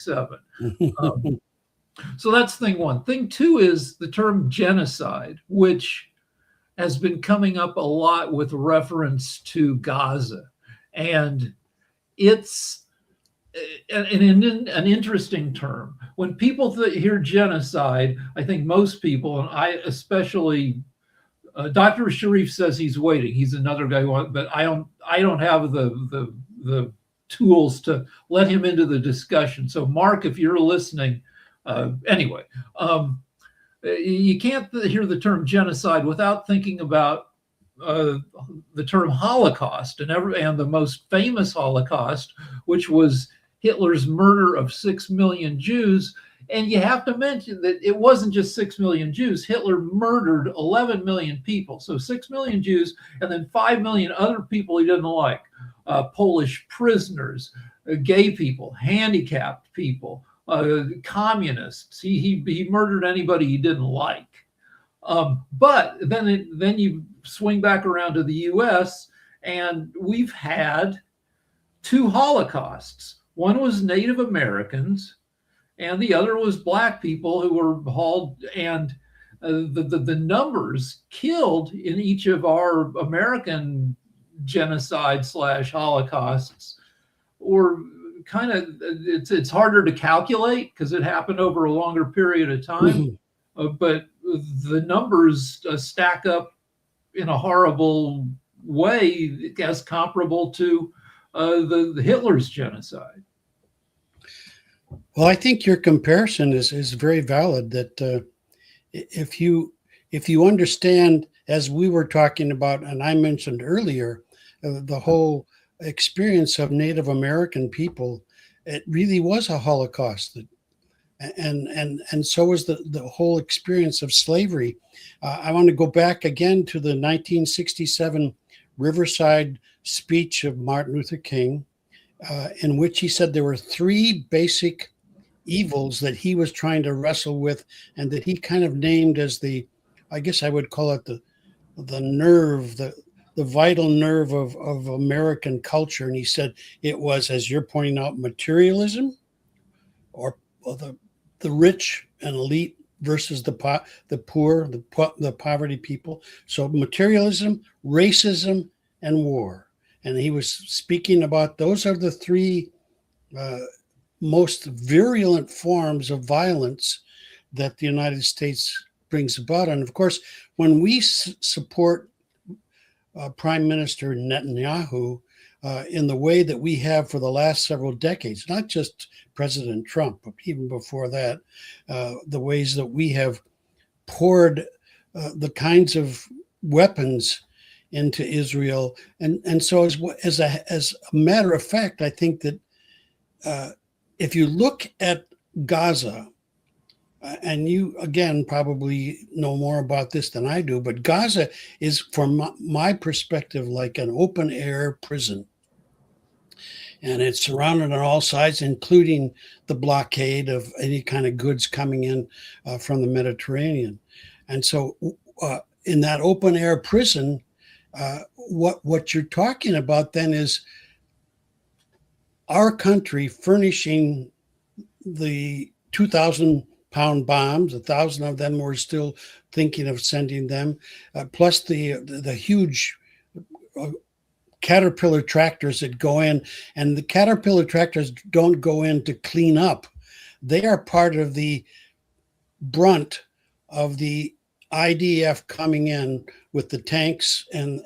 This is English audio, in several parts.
seven. So that's thing one. Thing two is the term genocide, which has been coming up a lot with reference to Gaza. And it's an interesting term. When people hear genocide, I think most people, and I especially, Dr. Sharif says he's waiting. He's another guy who but I don't have the tools to let him into the discussion. So Mark, if you're listening, anyway, you can't hear the term genocide without thinking about the term Holocaust and the most famous Holocaust, which was Hitler's murder of 6 million Jews. And you have to mention that it wasn't just 6 million Jews. Hitler murdered 11 million people. So 6 million Jews and then 5 million other people he didn't like. Polish prisoners, gay people, handicapped people, communists. He murdered anybody he didn't like. But then you swing back around to the U.S. and we've had two Holocausts. One was Native Americans, and the other was Black people who were hauled. And the numbers killed in each of our American genocide / Holocausts, or kind of it's harder to calculate because it happened over a longer period of time. But the numbers stack up in a horrible way as comparable to the Hitler's genocide. Well, I think your comparison is very valid. That if you understand, as we were talking about, and I mentioned earlier, the whole experience of Native American people, it really was a Holocaust. And so was the whole experience of slavery. I want to go back again to the 1967 Riverside speech of Martin Luther King, in which he said there were three basic evils that he was trying to wrestle with, and that he kind of named as I guess I would call it the nerve, the vital nerve of American culture. And he said it was, as you're pointing out, materialism, or the rich and elite versus the poor, the poverty people. So materialism, racism, and war. And he was speaking about those are the three most virulent forms of violence that the United States brings about. And of course, when we support Prime Minister Netanyahu in the way that we have for the last several decades, not just President Trump, but even before that, the ways that we have poured the kinds of weapons into Israel. And so as a matter of fact, I think that if you look at Gaza, and you, again, probably know more about this than I do, but Gaza is, from my perspective, like an open air prison. And it's surrounded on all sides, including the blockade of any kind of goods coming in from the Mediterranean. And so in that open air prison, what you're talking about then is our country furnishing the 2,000-pound bombs. 1,000 of them were still thinking of sending them, plus the huge Caterpillar tractors that go in. And the Caterpillar tractors don't go in to clean up. They are part of the brunt of the IDF coming in with the tanks and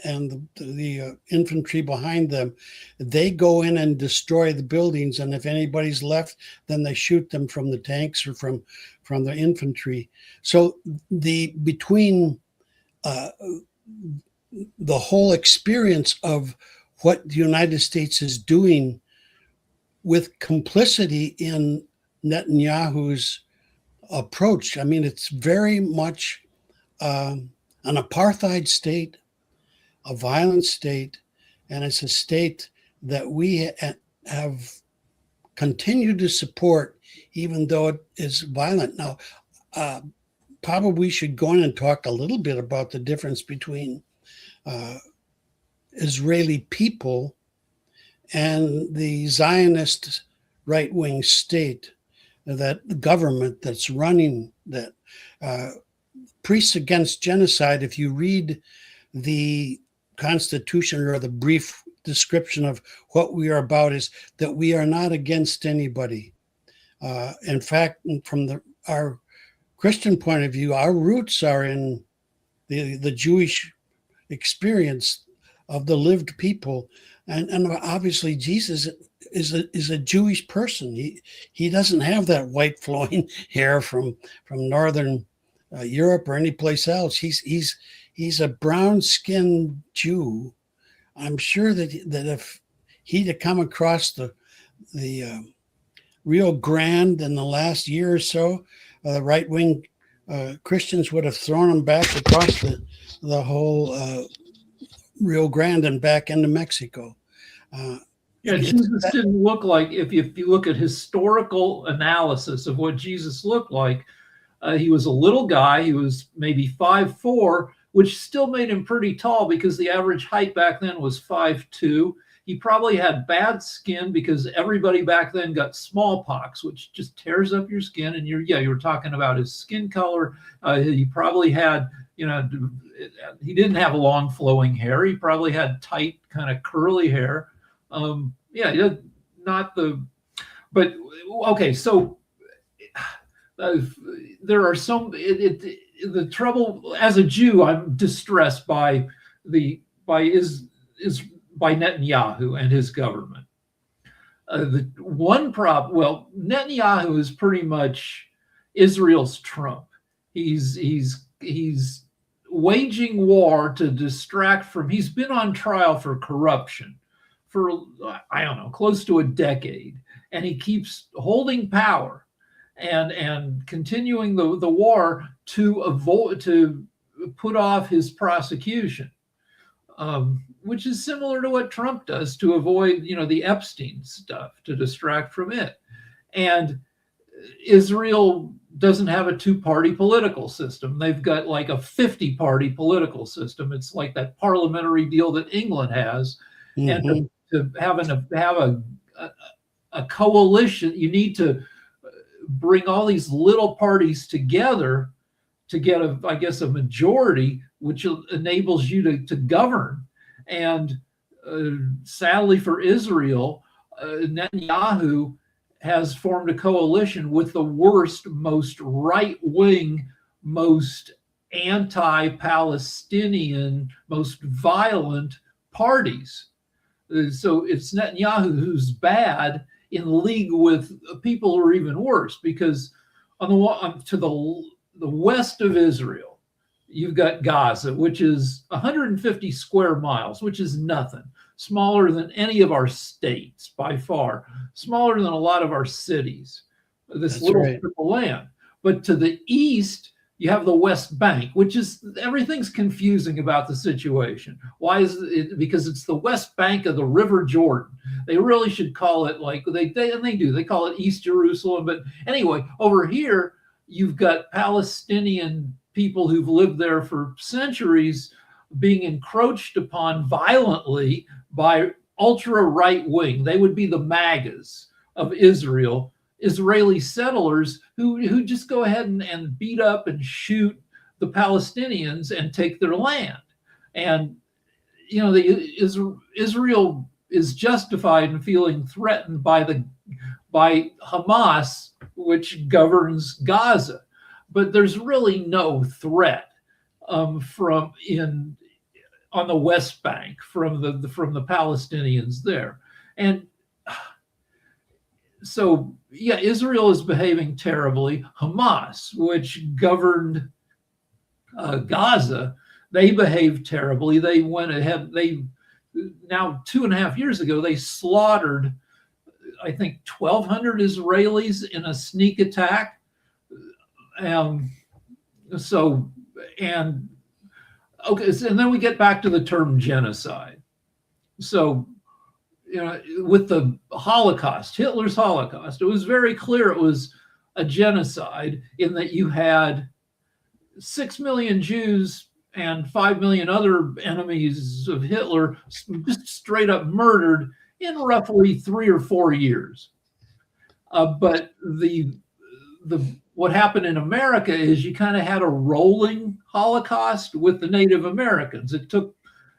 the infantry behind them. They go in and destroy the buildings, and if anybody's left, then they shoot them from the tanks or from the infantry. So between the whole experience of what the United States is doing with complicity in Netanyahu's approach, I mean, it's very much an apartheid state, a violent state, and it's a state that we have continued to support, even though it is violent. Now, probably we should go in and talk a little bit about the difference between Israeli people and the Zionist right-wing state. that government that's running that. Priests Against Genocide, if you read the Constitution or the brief description of what we are about, is that we are not against anybody. In fact, from our Christian point of view, our roots are in the Jewish experience of the lived people. And obviously Jesus is a Jewish person. He doesn't have that white flowing hair from northern Europe or any place else. He's a brown-skinned Jew. I'm sure that if he'd have come across the Rio Grande in the last year or so, right-wing Christians would have thrown him back across the whole Rio Grande and back into Mexico. Yeah, Jesus didn't look like, if you look at historical analysis of what Jesus looked like, he was a little guy. He was maybe 5'4", which still made him pretty tall because the average height back then was 5'2". He probably had bad skin because everybody back then got smallpox, which just tears up your skin. And you were talking about his skin color. He probably had, he didn't have long flowing hair. He probably had tight kind of curly hair. But okay, so there are some, the trouble as a Jew, I'm distressed by Netanyahu and his government. The one problem, well, Netanyahu is pretty much Israel's Trump. He's waging war to distract from, he's been on trial for corruption for, I don't know, close to a decade. And he keeps holding power and continuing the war to put off his prosecution, which is similar to what Trump does to avoid, the Epstein stuff, to distract from it. And Israel doesn't have a two-party political system. They've got like a 50-party political system. It's like that parliamentary deal that England has. Mm-hmm. And to have a coalition, you need to bring all these little parties together to get a majority, which enables you to govern. And sadly for Israel, Netanyahu has formed a coalition with the worst, most right-wing, most anti-Palestinian, most violent parties. So it's Netanyahu who's bad in league with people who are even worse, because to the west of Israel, you've got Gaza, which is 150 square miles, which is nothing, smaller than any of our states by far, smaller than a lot of our cities, this little strip of land. But to the east, you have the West Bank, which is, everything's confusing about the situation. Why is it? Because it's the West Bank of the River Jordan. They really should call it like they call it East Jerusalem. But anyway, over here, you've got Palestinian people who've lived there for centuries being encroached upon violently by ultra right wing. They would be the MAGAs of Israel, Israeli settlers who just go ahead and beat up and shoot the Palestinians and take their land. And Israel is justified in feeling threatened by Hamas, which governs Gaza. But there's really no threat on the West Bank from the Palestinians there. And so, Israel is behaving terribly. Hamas, which governed Gaza, they behaved terribly. They went ahead. Now 2.5 years ago, they slaughtered, I think, 1,200 Israelis in a sneak attack. And then we get back to the term genocide. So, with the Holocaust, Hitler's Holocaust, it was very clear it was a genocide in that you had 6 million Jews and 5 million other enemies of Hitler just straight up murdered in roughly 3 or 4 years. But the what happened in America is you kind of had a rolling Holocaust with the Native Americans.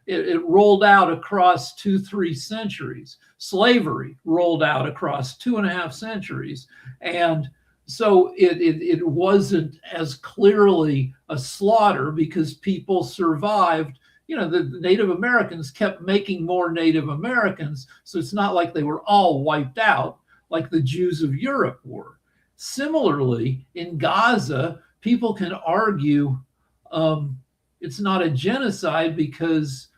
It rolled out across 2-3 centuries. Slavery rolled out across 2.5 centuries, and so it wasn't as clearly a slaughter because people survived. The Native Americans kept making more Native Americans, so it's not like they were all wiped out like the Jews of Europe were. Similarly, in Gaza, people can argue it's not a genocide because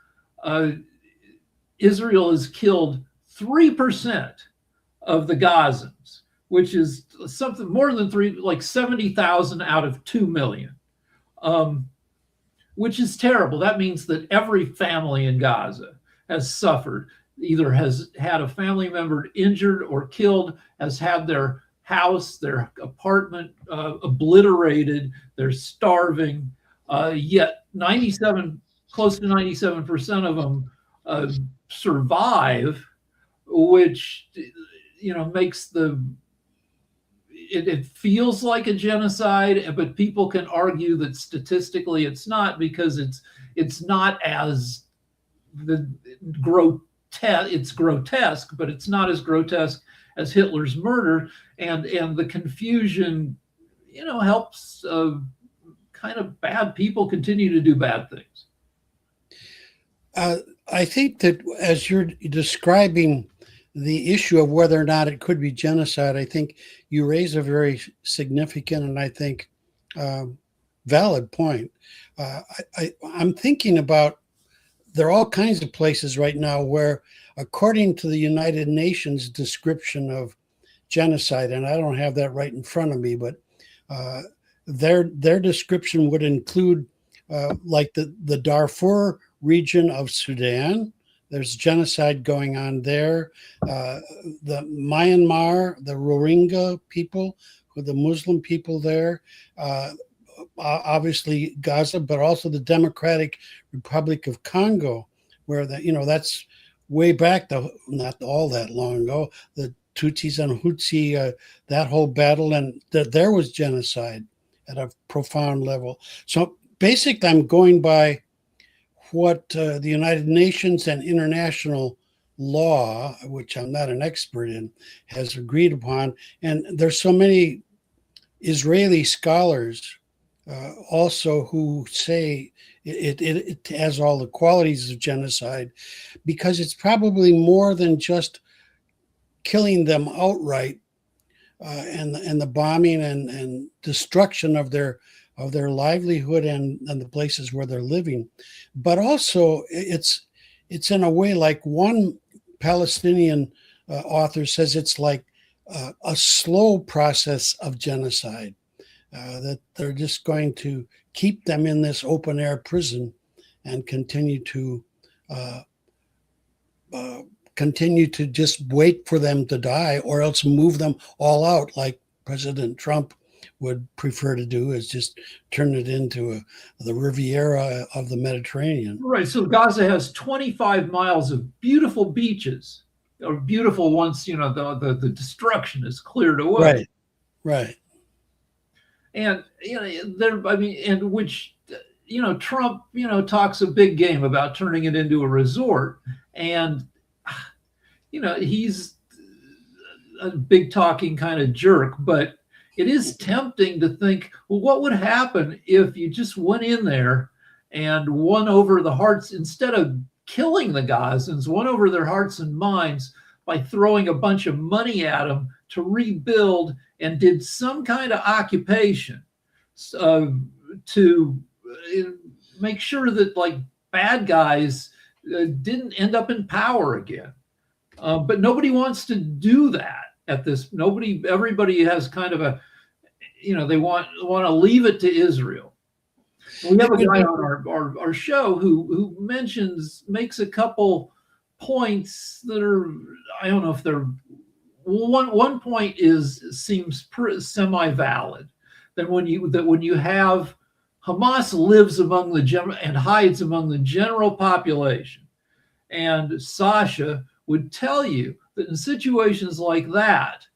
Israel has killed 3% of the Gazans, which is something more than like 70,000 out of 2 million, which is terrible. That means that every family in Gaza has suffered, either has had a family member injured or killed, has had their house, their apartment obliterated, they're starving, yet close to 97% of them survive, which makes it feels like a genocide, but people can argue that statistically it's not, because it's not as it's grotesque, but it's not as grotesque as Hitler's murder, and the confusion helps kind of bad people continue to do bad things. I think that as you're describing the issue of whether or not it could be genocide, I think you raise a very significant and I think valid point. I'm thinking about, there are all kinds of places right now where, according to the United Nations description of genocide, and I don't have that right in front of me, but their description would include like the Darfur region of Sudan. There's genocide going on there. The Myanmar, the Rohingya people, the Muslim people there, obviously Gaza, but also the Democratic Republic of Congo, where that's way back, not all that long ago, the Tutsis and Hutsi, that whole battle, and that there was genocide at a profound level. So basically, I'm going by what the United Nations and international law, which I'm not an expert in, has agreed upon. And there's so many Israeli scholars also who say it has all the qualities of genocide, because it's probably more than just killing them outright, and the bombing and destruction of their livelihood and the places where they're living. But also it's in a way, like one Palestinian author says, it's like a slow process of genocide, that they're just going to keep them in this open air prison and continue to just wait for them to die, or else move them all out, like President Trump would prefer to do, is just turn it into the Riviera of the Mediterranean. Right. So Gaza has 25 miles of beautiful beaches, or beautiful once the destruction is cleared away. Right. And and which Trump talks a big game about turning it into a resort, and he's a big talking kind of jerk, but it is tempting to think, well, what would happen if you just went in there and won over the hearts, instead of killing the Gazans, won over their hearts and minds by throwing a bunch of money at them to rebuild, and did some kind of occupation to make sure that like bad guys didn't end up in power again. But nobody wants to do that at this. Everybody has kind of a, they want to leave it to Israel. We have a guy on our show who makes a couple points that are, I don't know if they're, one point seems semi-valid, that when you have Hamas lives among the general and hides among the general population, and Sasha would tell you that in situations like that,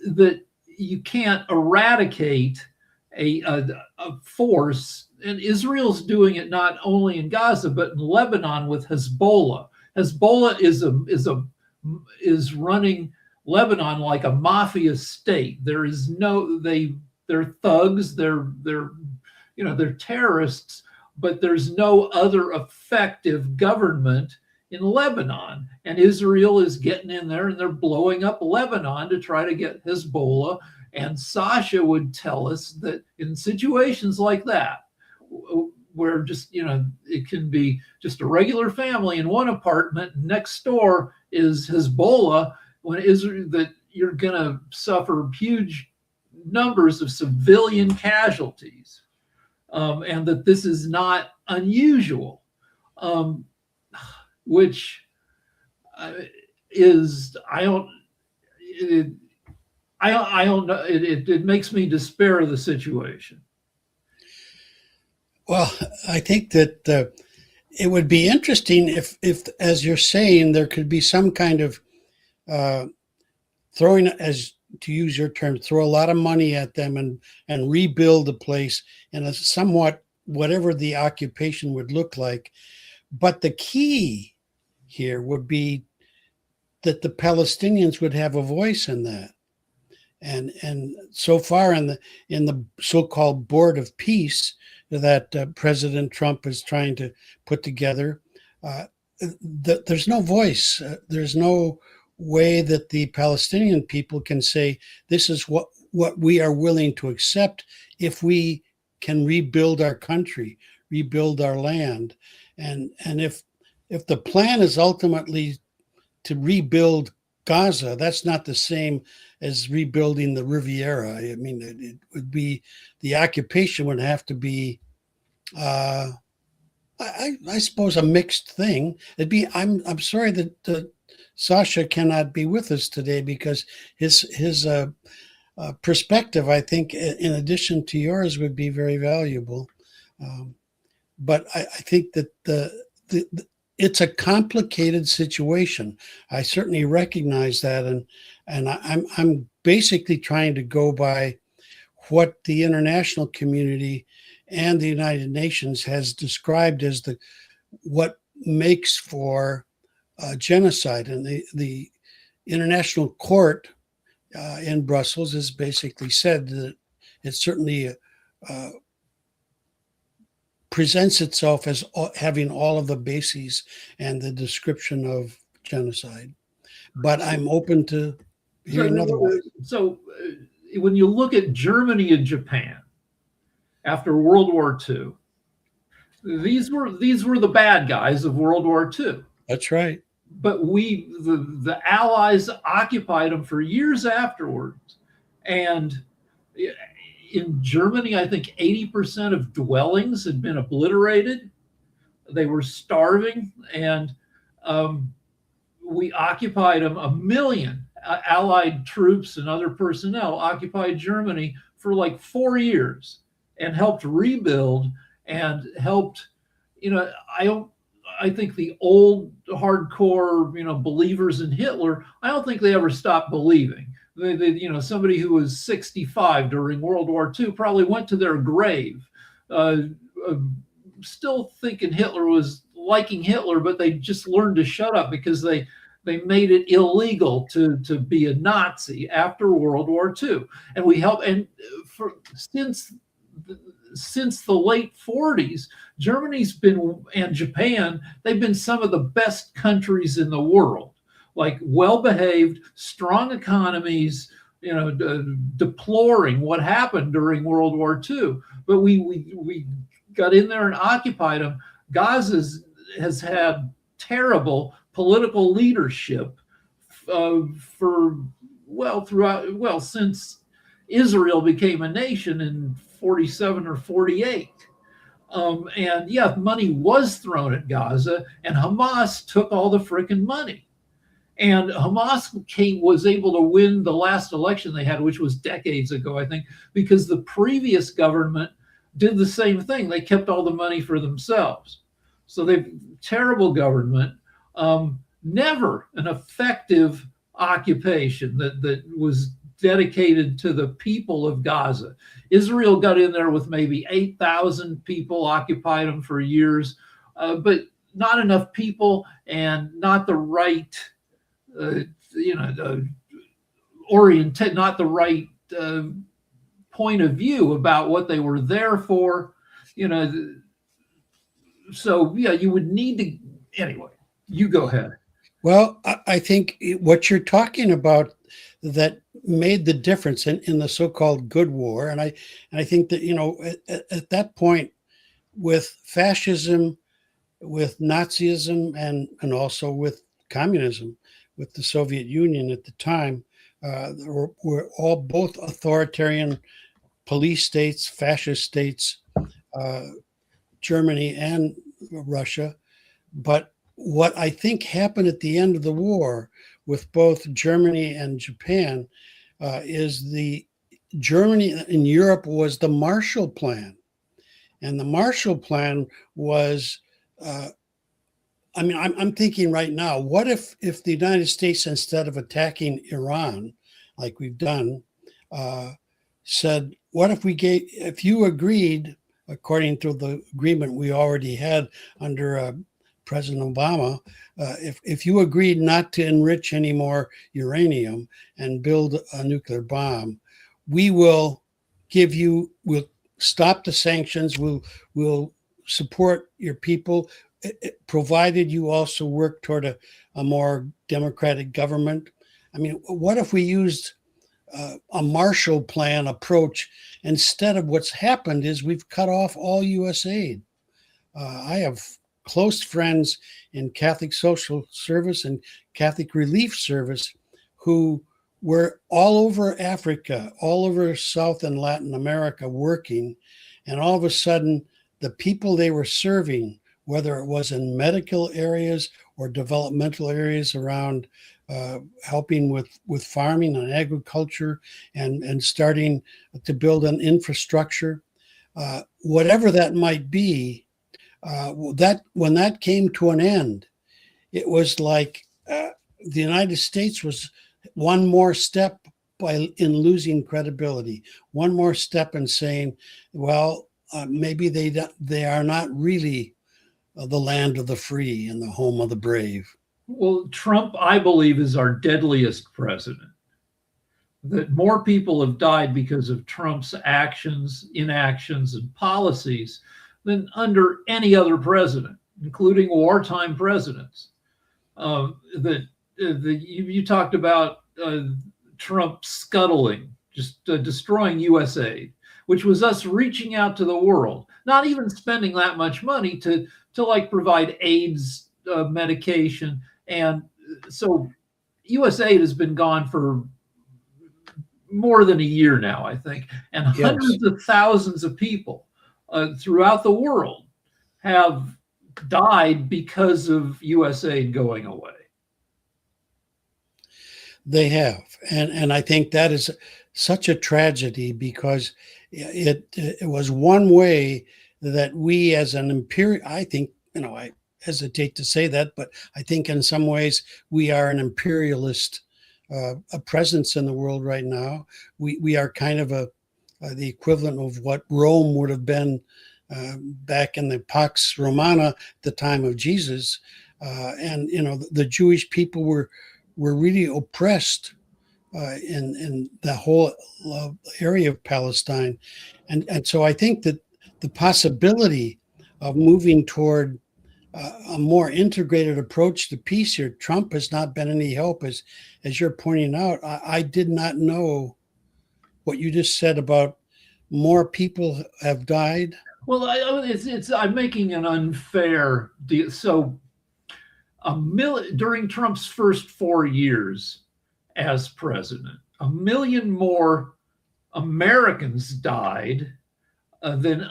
that you can't eradicate a force, and Israel's doing it not only in Gaza but in Lebanon with Hezbollah. Hezbollah is running Lebanon like a mafia state. There is no they're thugs, they're terrorists, but there's no other effective government in Lebanon. And Israel is getting in there and they're blowing up Lebanon to try to get Hezbollah. And Sasha would tell us that in situations like that, where just, it can be just a regular family in one apartment, next door is Hezbollah, when Israel, that you're going to suffer huge numbers of civilian casualties, and that this is not unusual, which is, I don't know. It makes me despair of the situation. Well, I think that it would be interesting if, as you're saying, there could be some kind of throwing, as to use your term, throw a lot of money at them and rebuild the place in a somewhat, whatever the occupation would look like. But the key here would be that the Palestinians would have a voice in that. And so far in the so-called Board of Peace that President Trump is trying to put together, there's no voice. There's no way that the Palestinian people can say, this is what we are willing to accept if we can rebuild our country, rebuild our land. And if the plan is ultimately to rebuild Gaza, that's not the same as rebuilding the Riviera. I mean, it would be, the occupation would have to be, I suppose, a mixed thing. It'd be. I'm sorry that Sasha cannot be with us today, because his perspective, I think, in addition to yours, would be very valuable. But I think that it's a complicated situation. I certainly recognize that, and I'm basically trying to go by what the international community and the United Nations has described as what makes for genocide. And the International Court in Brussels has basically said that it certainly presents itself as having all of the bases and the description of genocide. But I'm open to hearing otherwise. So when you look at Germany and Japan after World War II, these were the bad guys of World War II. That's right. But the Allies occupied them for years afterwards. And in Germany, I think 80% of dwellings had been obliterated. They were starving, and we occupied them. 1 million Allied troops and other personnel occupied Germany for like 4 years and helped rebuild and helped, I think the old hardcore, believers in Hitler, I don't think they ever stopped believing. Somebody who was 65 during World War II probably went to their grave still thinking Hitler was liking Hitler, but they just learned to shut up because they made it illegal to be a Nazi after World War II. And we helped, and since the late 40s, Germany's been, and Japan, they've been some of the best countries in the world. Like well-behaved, strong economies, deploring what happened during World War II. But we got in there and occupied them. Gaza has had terrible political leadership since Israel became a nation in 47 or 48. And yeah, money was thrown at Gaza, and Hamas took all the freaking money. And Hamas was able to win the last election they had, which was decades ago, I think, because the previous government did the same thing. They kept all the money for themselves. So terrible government, never an effective occupation that was dedicated to the people of Gaza. Israel got in there with maybe 8,000 people, occupied them for years, but not enough people and not the right, not the right point of view about what they were there for. So yeah, you would need to. Anyway, you go ahead. Well, I think what you're talking about that made the difference in the so-called good war, and I think that at that point, with fascism, with Nazism, and also with communism, with the Soviet Union at the time, were all both authoritarian police states, fascist states, Germany and Russia. But what I think happened at the end of the war with both Germany and Japan is the Germany in Europe was the Marshall Plan. And the Marshall Plan was, I'm thinking right now, what if the United States, instead of attacking Iran, like we've done, said, what if you agreed, according to the agreement we already had under President Obama, if you agreed not to enrich any more uranium and build a nuclear bomb, we'll stop the sanctions, we'll support your people, provided you also work toward a more democratic government. I mean, what if we used a Marshall Plan approach instead of what's happened is we've cut off all U.S. aid. I have close friends in Catholic Social Service and Catholic Relief Service who were all over Africa, all over South and Latin America working, and all of a sudden the people they were serving, whether it was in medical areas or developmental areas around helping with farming and agriculture and starting to build an infrastructure, whatever that might be, that when that came to an end, it was like the United States was one more step in losing credibility, one more step in saying, well, maybe they are not really the land of the free and the home of the brave. Well, Trump, I believe, is our deadliest president. That more people have died because of Trump's actions, inactions, and policies than under any other president, including wartime presidents. You talked about Trump scuttling, just destroying U.S. aid, which was us reaching out to the world, not even spending that much money to like provide AIDS medication. And so U.S. aid has been gone for more than a year now, I think. And Yes. Hundreds of thousands of people throughout the world have died because of U.S. aid going away. They have. And I think that is such a tragedy because it was one way that we as an imperial, I think, I hesitate to say that, but I think in some ways we are an imperialist a presence in the world right now. We are kind of the equivalent of what Rome would have been back in the Pax Romana, the time of Jesus. And the Jewish people were really oppressed in the whole area of Palestine. And so I think that the possibility of moving toward a more integrated approach to peace here, Trump has not been any help, as you're pointing out. I did not know what you just said about more people have died. Well, I'm making an unfair deal. So during Trump's first 4 years as president, 1 million more Americans died than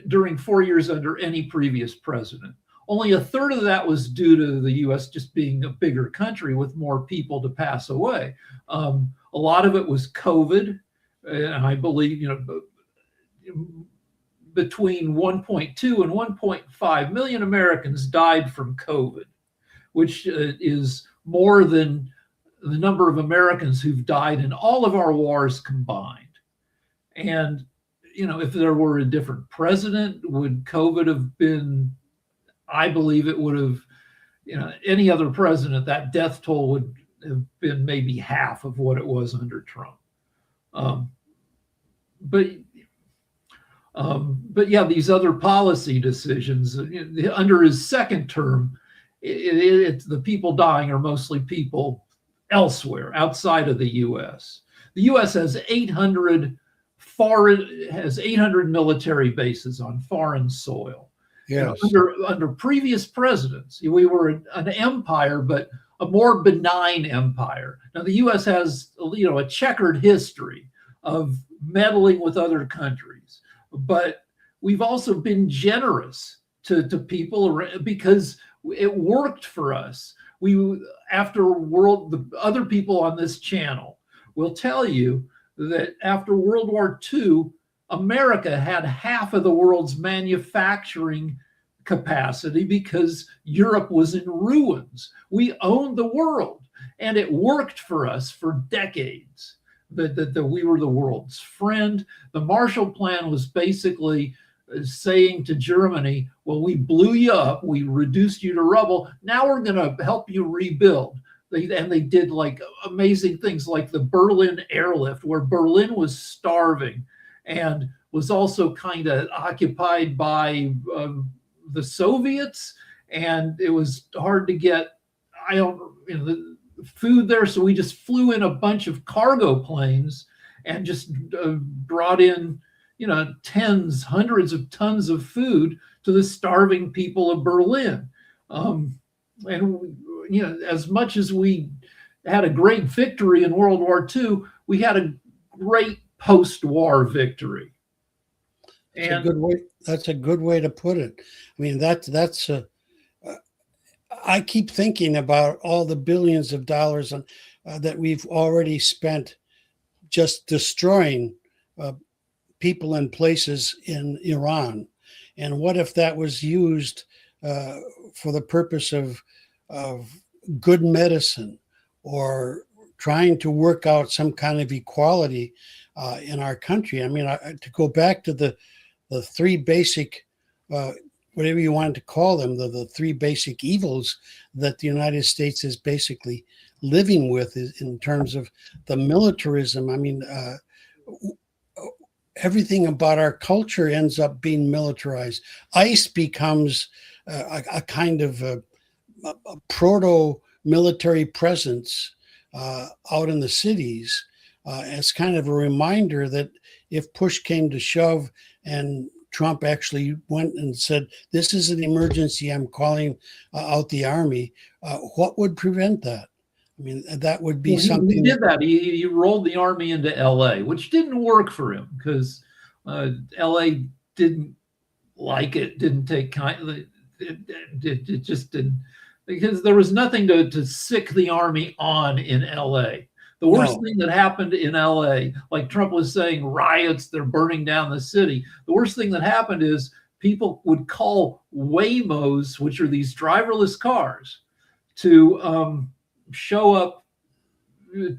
during 4 years under any previous president. Only a third of that was due to the U.S. just being a bigger country with more people to pass away. A lot of it was COVID, and I believe between 1.2 and 1.5 million Americans died from COVID, which is more than the number of Americans who've died in all of our wars combined. And, if there were a different president, would COVID have been, I believe it would have, any other president, that death toll would have been maybe half of what it was under Trump. But yeah, these other policy decisions under his second term, the people dying are mostly people elsewhere, outside of the U.S. The U.S. has 800 military bases on foreign soil. Yes. Under previous presidents, we were an empire, but a more benign empire. Now the U.S. has a checkered history of meddling with other countries, but we've also been generous to people because it worked for us. The other people on this channel will tell you that after World War II, America had half of the world's manufacturing capacity because Europe was in ruins. We owned the world, and it worked for us for decades. That we were the world's friend. The Marshall Plan was basically saying to Germany, well, we blew you up, we reduced you to rubble, now we're going to help you rebuild. And they did like amazing things like the Berlin airlift, where Berlin was starving and was also kind of occupied by the Soviets, and it was hard to get the food there, so we just flew in a bunch of cargo planes and just brought in hundreds of tons of food to the starving people of Berlin. As much as we had a great victory in World War II, we had a great post-war victory. That's a good way to put it. I mean, I keep thinking about all the billions of dollars that we've already spent just destroying people and places in Iran. And what if that was used for the purpose of good medicine, or trying to work out some kind of equality in our country? I mean, to go back to the three basic, whatever you want to call them, the three basic evils that the United States is basically living with in terms of the militarism. I mean, everything about our culture ends up being militarized. ICE becomes a kind of a proto-military presence out in the cities. As kind of a reminder that if push came to shove and Trump actually went and said, this is an emergency, I'm calling out the army, what would prevent that? I mean, that would be something. He did that. He rolled the army into LA, which didn't work for him because LA didn't like it, didn't take kindly. It just didn't, because there was nothing to sick the army on in LA. The worst thing that happened in LA, like Trump was saying, riots, they're burning down the city. The worst thing that happened is people would call Waymos, which are these driverless cars, to show up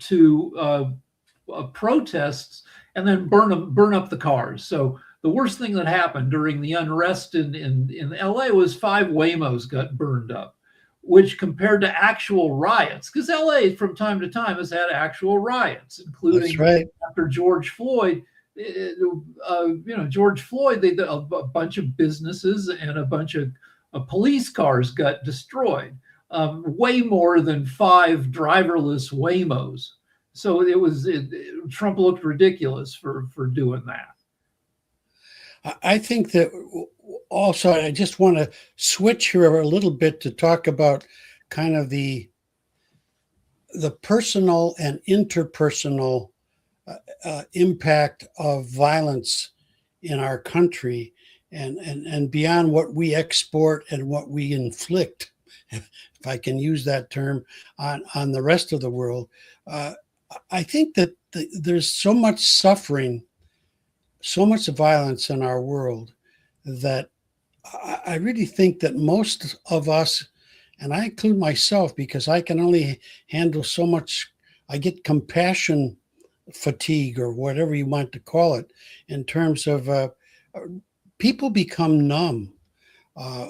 to protests and then burn up the cars. So the worst thing that happened during the unrest in LA was 5 Waymos got burned up, which compared to actual riots, because LA from time to time has had actual riots, including after George Floyd. George Floyd, a bunch of businesses and a bunch of police cars got destroyed, way more than 5 driverless Waymos. So Trump looked ridiculous for doing that. I think that also, I just want to switch here a little bit to talk about kind of the personal and interpersonal impact of violence in our country, and beyond what we export and what we inflict, if I can use that term, on the rest of the world. I think that there's so much suffering, so much violence in our world, that I really think that most of us, and I include myself because I can only handle so much. I get compassion fatigue or whatever you want to call it in terms of people become numb. Uh,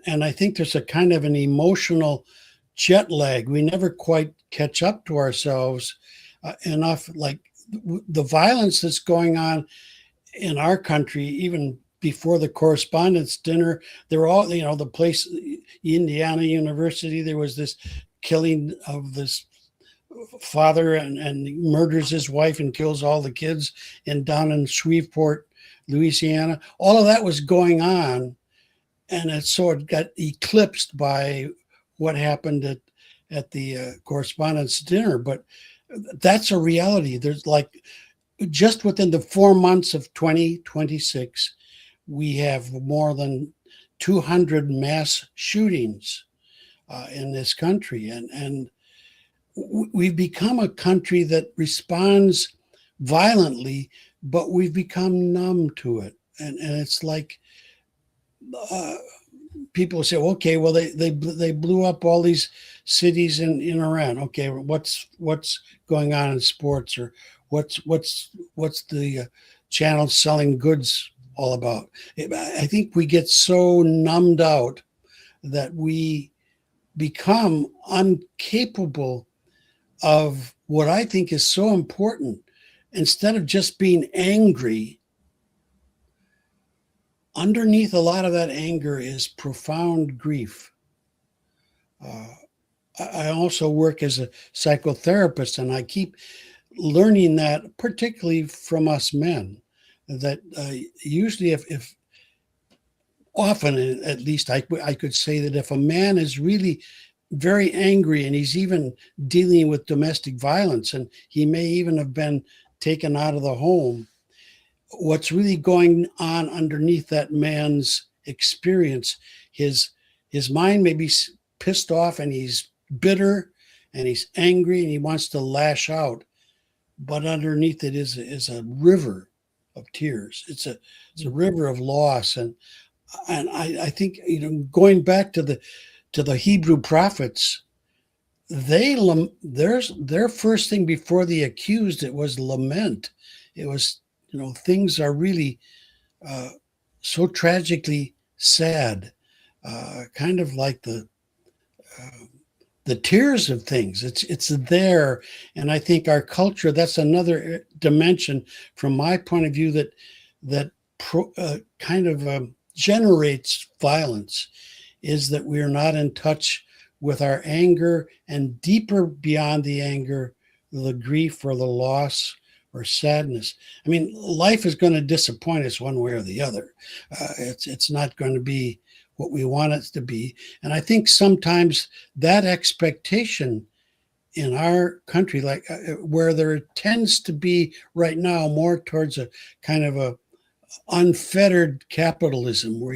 and I think there's a kind of an emotional jet lag. We never quite catch up to ourselves enough. Like the violence that's going on in our country, even before the correspondence dinner, they're all, the place, Indiana University, there was this killing of this father and murders his wife and kills all the kids down in Shreveport, Louisiana. All of that was going on, and it got eclipsed by what happened at the correspondence dinner. But that's a reality. There's just within the 4 months of 2026, we have more than 200 mass shootings in this country, and we've become a country that responds violently, but we've become numb to it. And it's like people say, okay, well, they blew up all these cities in Iran. Okay, what's going on in sports, or what's the channel selling goods all about? I think we get so numbed out that we become incapable of what I think is so important. Instead of just being angry, underneath a lot of that anger is profound grief. I also work as a psychotherapist, and I keep learning that, particularly from us men, that usually if often, at least I could say that if a man is really very angry and he's even dealing with domestic violence, and he may even have been taken out of the home, what's really going on underneath that man's experience, his mind may be pissed off, and he's bitter, and he's angry, and he wants to lash out, but underneath it is a river of tears. It's a river of loss. And I think, going back to the Hebrew prophets, their first thing before the accused, it was lament. It was, things are really so tragically sad, kind of like the tears of things. It's there. And I think our culture, that's another dimension from my point of view that generates violence, is that we're not in touch with our anger, and deeper beyond the anger, the grief or the loss or sadness. I mean, life is going to disappoint us one way or the other. It's not going to be what we want it to be. And I think sometimes that expectation in our country, like where there tends to be right now more towards a kind of a unfettered capitalism, where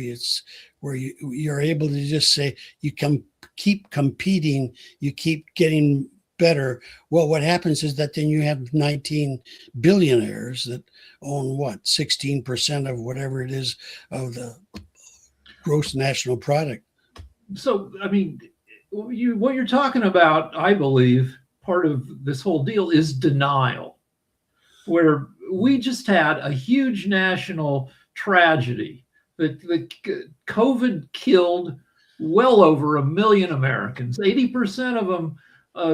you're able to just say you can keep competing, you keep getting better. Well, what happens is that then you have 19 billionaires that own 16% of whatever it is of the gross national product. So, I mean, what you're talking about, I believe, part of this whole deal is denial, where we just had a huge national tragedy that COVID killed well over 1 million Americans, 80% of them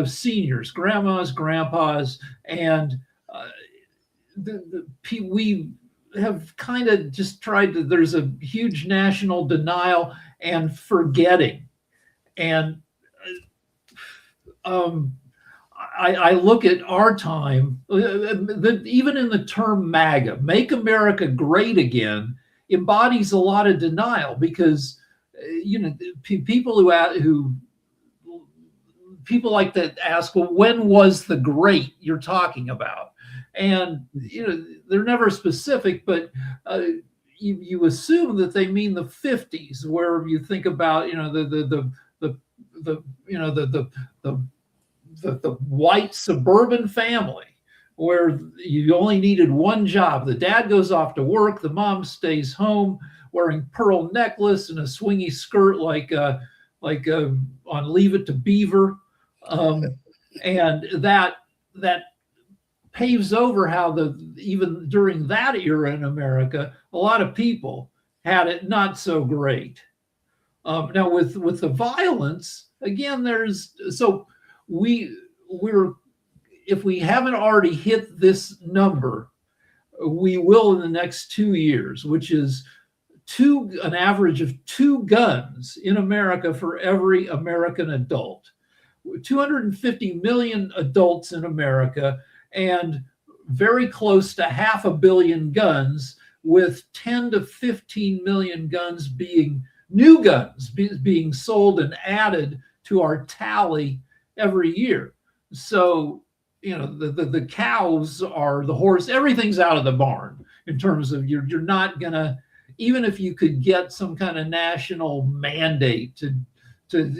seniors, grandmas, grandpas, and we have kind of just tried to, there's a huge national denial and forgetting. And I look at our time, even in the term MAGA, Make America Great Again, embodies a lot of denial, because people like that ask, well, when was the great you're talking about? And they're never specific, but you assume that they mean the 50s, where you think about the white suburban family, where you only needed one job. The dad goes off to work, the mom stays home wearing pearl necklace and a swingy skirt like like on Leave It to Beaver, and that paves over how even during that era in America, a lot of people had it not so great. Now with the violence, again, we're if we haven't already hit this number, we will in the next 2 years, which is an average of 2 guns in America for every American adult. 250 million adults in America, and very close to 500 million guns, with 10 to 15 million guns being new guns being sold and added to our tally every year. So, the cows are the horse, everything's out of the barn in terms of you're not gonna, even if you could get some kind of national mandate to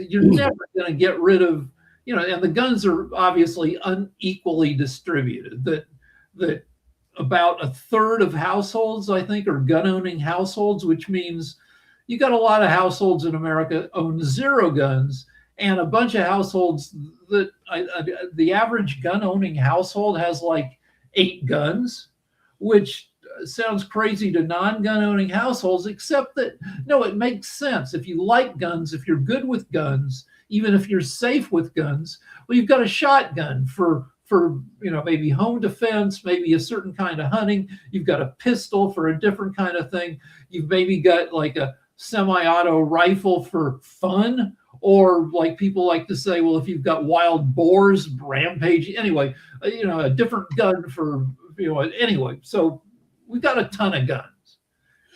you're never gonna get rid of, and the guns are obviously unequally distributed. That about a third of households, I think, are gun-owning households, which means you got a lot of households in America own 0 guns, and a bunch of households that the average gun-owning household has like 8 guns, which sounds crazy to non-gun-owning households, except that, no, it makes sense. If you like guns, if you're good with guns, even if you're safe with guns, well, you've got a shotgun for maybe home defense, maybe a certain kind of hunting. You've got a pistol for a different kind of thing. You've maybe got like a semi-auto rifle for fun, or like people like to say, well, if you've got wild boars rampaging, anyway, a different gun for, anyway. So we've got a ton of guns.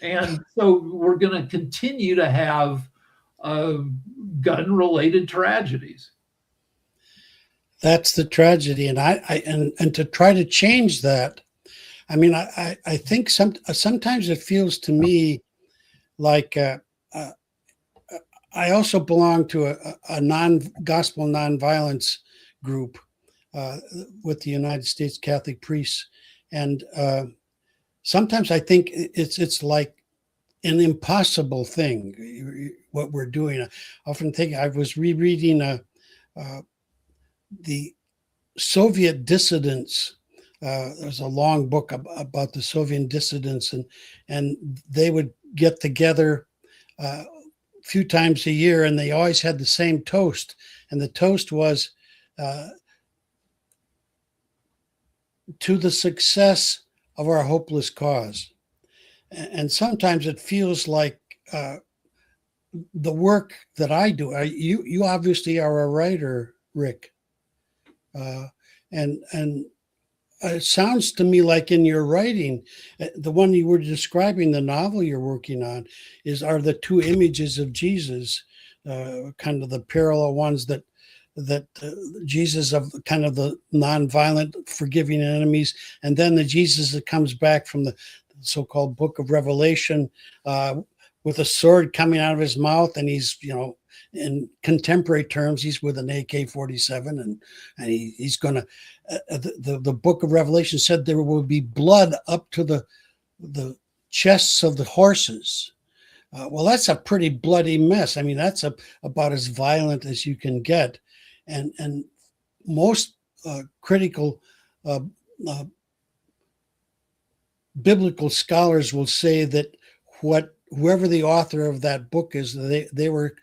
And so we're going to continue to have gun-related tragedies. That's the tragedy, and and to try to change that, I mean, I think sometimes it feels to me like I also belong to a non-gospel nonviolence group with the United States Catholic Priests, and sometimes I think it's like an impossible thing what we're doing. I often think I was rereading the Soviet dissidents. There's a long book about the Soviet dissidents, and they would get together a few times a year, and they always had the same toast, and the toast was to the success of our hopeless cause. And sometimes it feels like the work that I do. You obviously are a writer, Rick. And it sounds to me like in your writing, the one you were describing, the novel you're working on, are the 2 images of Jesus, kind of the parallel ones that Jesus of kind of the nonviolent, forgiving enemies, and then the Jesus that comes back from the so-called Book of Revelation with a sword coming out of his mouth, and he's, in contemporary terms, he's with an AK-47, and he's going to. The Book of Revelation said there will be blood up to the chests of the horses. Well, that's a pretty bloody mess. I mean, that's about as violent as you can get, and most critical biblical scholars will say that whoever the author of that book is, they were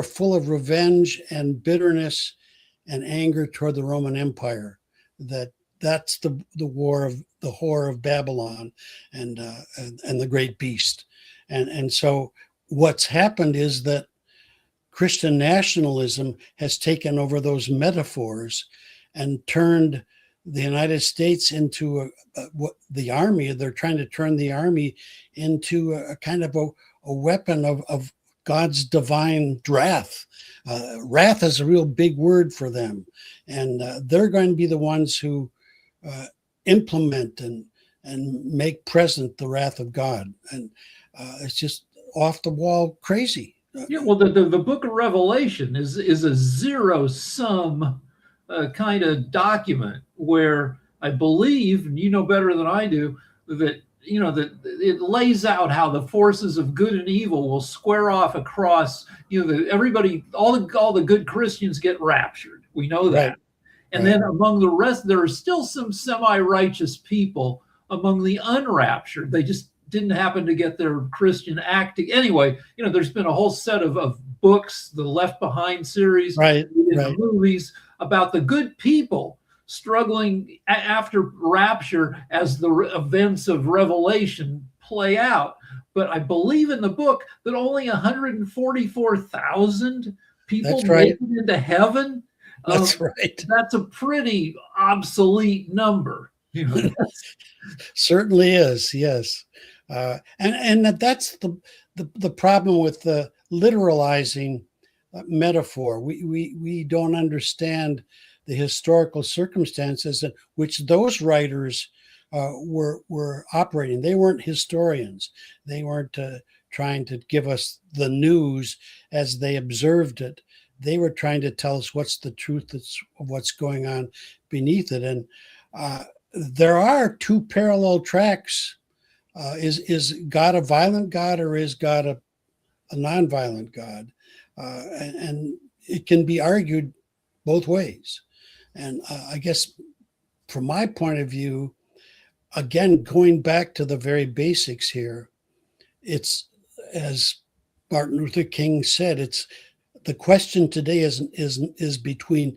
full of revenge and bitterness and anger toward the Roman Empire. That's the whore of Babylon and the great beast. And so what's happened is that Christian nationalism has taken over those metaphors and turned the United States into the army. They're trying to turn the army into a kind of a weapon of God's divine wrath. Wrath is a real big word for them. And they're going to be the ones who implement and make present the wrath of God. And it's just off the wall crazy. Yeah, well, the Book of Revelation is a zero-sum kind of document where I believe, and you know better than I do, that that it lays out how the forces of good and evil will square off across, everybody, all the good Christians get raptured. We know that. Right. And Right. then among the rest, there are still some semi-righteous people among the unraptured. They just didn't happen to get their Christian acting. Anyway, there's been a whole set of books, the Left Behind series, Right. in Right. the movies about the good people struggling after rapture as the events of Revelation play out. But I believe in the book that only 144,000 people That's right. make it into heaven. That's right. That's a pretty obsolete number. Certainly is. Yes. And that's the problem with the literalizing metaphor. We don't understand the historical circumstances in which those writers were operating. They weren't historians. They weren't trying to give us the news as they observed it. They were trying to tell us what's the truth of what's going on beneath it. And there are two parallel tracks. Is God a violent God, or is God a nonviolent God? And it can be argued both ways. And I guess from my point of view, again, going back to the very basics here, it's, as Martin Luther King said, it's the question today is between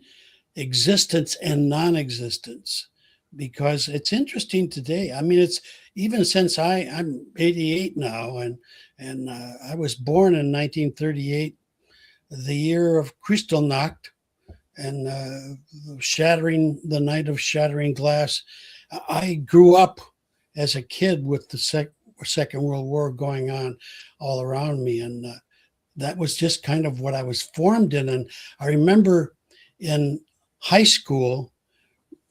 existence and non-existence, because it's interesting today. I mean, it's even since I'm 88 now, and I was born in 1938, the year of Kristallnacht, and shattering the night of shattering glass. I grew up as a kid with the Second World War going on all around me, and that was just kind of what I was formed in. And I remember in high school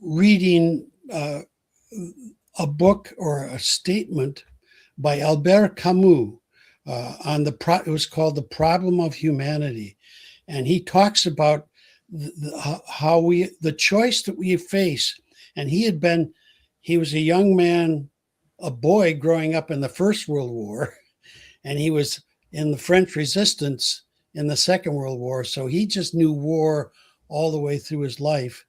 reading a book or a statement by Albert Camus on it was called The Problem of Humanity. And he talks about the choice that we face. And he was a young man, a boy growing up in the First World War, and he was in the French resistance in the Second World War. So he just knew war all the way through his life.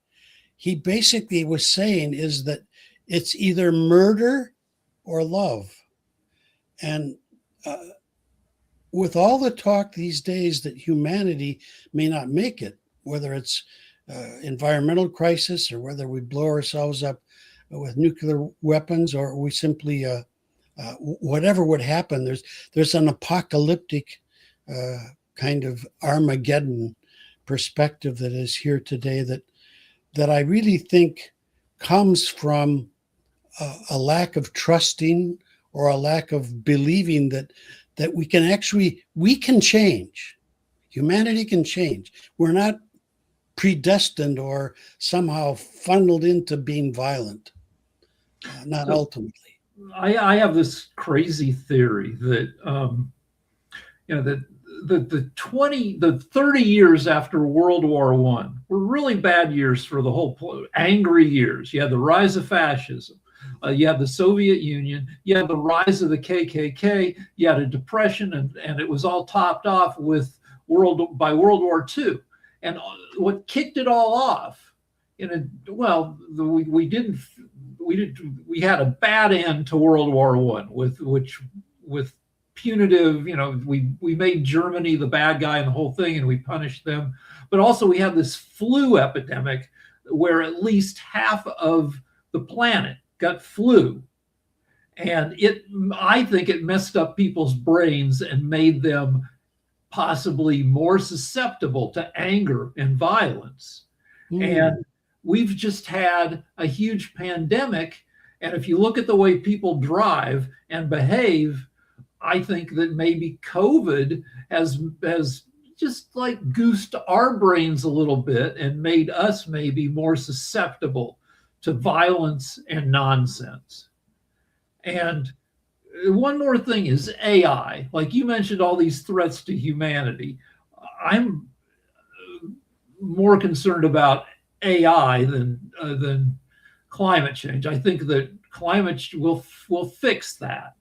He basically was saying is that it's either murder or love. And with all the talk these days that humanity may not make it, whether it's environmental crisis or whether we blow ourselves up with nuclear weapons, or we simply whatever would happen, there's an apocalyptic kind of Armageddon perspective that is here today that I really think comes from a lack of trusting or a lack of believing that we can change. Humanity can change. We're not predestined or somehow funneled into being violent, not ultimately. I have this crazy theory that that the 30 years after World War I were really bad years for the whole angry years. You had the rise of fascism. You had the Soviet Union. You had the rise of the KKK. You had a depression, and it was all topped off by World War II. And what kicked it all off, we had a bad end to World War I with punitive, we made Germany the bad guy in the whole thing, and we punished them. But also we had this flu epidemic where at least half of the planet got flu. And I think it messed up people's brains and made them possibly more susceptible to anger and violence. And we've just had a huge pandemic. And if you look at the way people drive and behave, I think that maybe COVID has just like goosed our brains a little bit and made us maybe more susceptible to violence and nonsense. And one more thing is AI. Like you mentioned, all these threats to humanity. I'm more concerned about AI than climate change. I think that will fix that.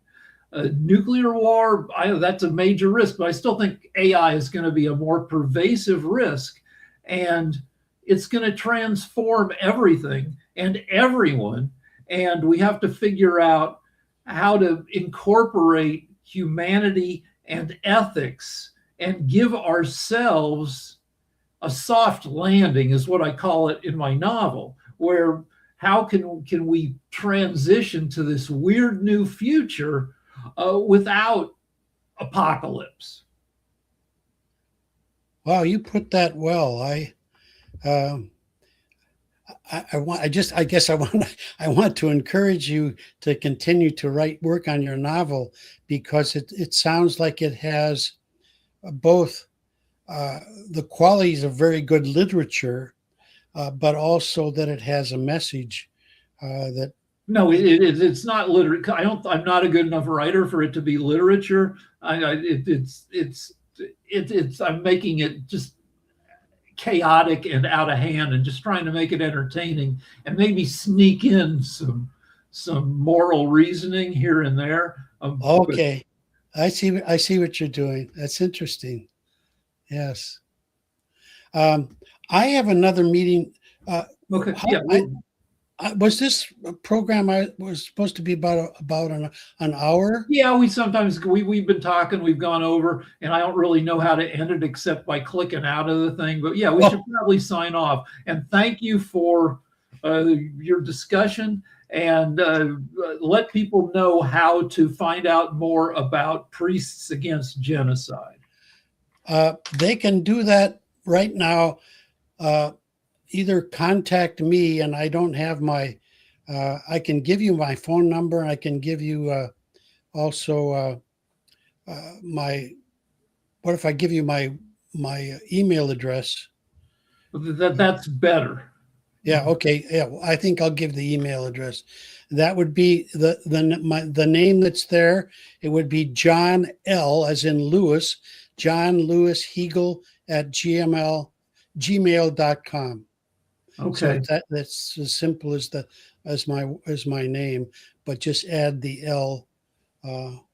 Nuclear war, that's a major risk, but I still think AI is going to be a more pervasive risk, and it's going to transform everything and everyone. And we have to figure out how to incorporate humanity and ethics and give ourselves a soft landing, is what I call it in my novel, where how can we transition to this weird new future without apocalypse? Wow, you put that well. I guess I want to encourage you to continue to work on your novel, because it sounds like it has both the qualities of very good literature, but also that it has a message that. No, it's not literature. I'm not a good enough writer for it to be literature. I'm making it just chaotic and out of hand, and just trying to make it entertaining, and maybe sneak in some moral reasoning here and there. Okay, I see what you're doing. That's interesting. Yes. I have another meeting. Okay. Was this program I was supposed to be about an hour? Yeah, we've been talking, we've gone over, and I don't really know how to end it except by clicking out of the thing. But yeah, we should probably sign off. And thank you for your discussion, and let people know how to find out more about Priests Against Genocide. They can do that right now. Either contact me, and I don't have I can give you my phone number. I can give you also what if I give you my email address? That's better. Yeah. Okay. Yeah. I think I'll give the email address. That would be the name that's there. It would be John L. as in Lewis, John Lewis Heagle at gmail.com. Okay. So that's as simple as my name, but just add the L. All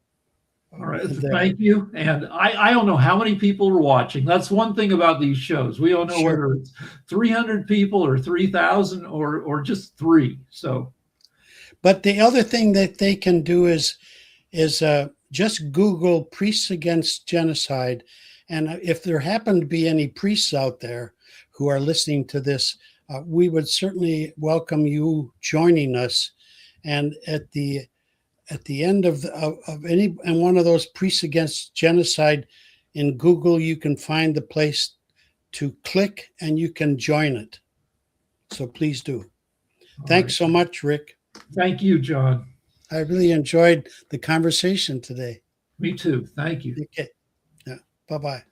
right. Thank you. And I don't know how many people are watching. That's one thing about these shows. We don't know whether it's 300 people or 3,000 or just 3. So, but the other thing that they can do is just Google Priests Against Genocide, and if there happen to be any priests out there who are listening to this, we would certainly welcome you joining us. And at the end of any and one of those Priests Against Genocide in Google, you can find the place to click and you can join it. So please do. Thanks so much, Rick. Thank you, John. I really enjoyed the conversation today. Me too. Thank you. Okay. Yeah. Bye-bye.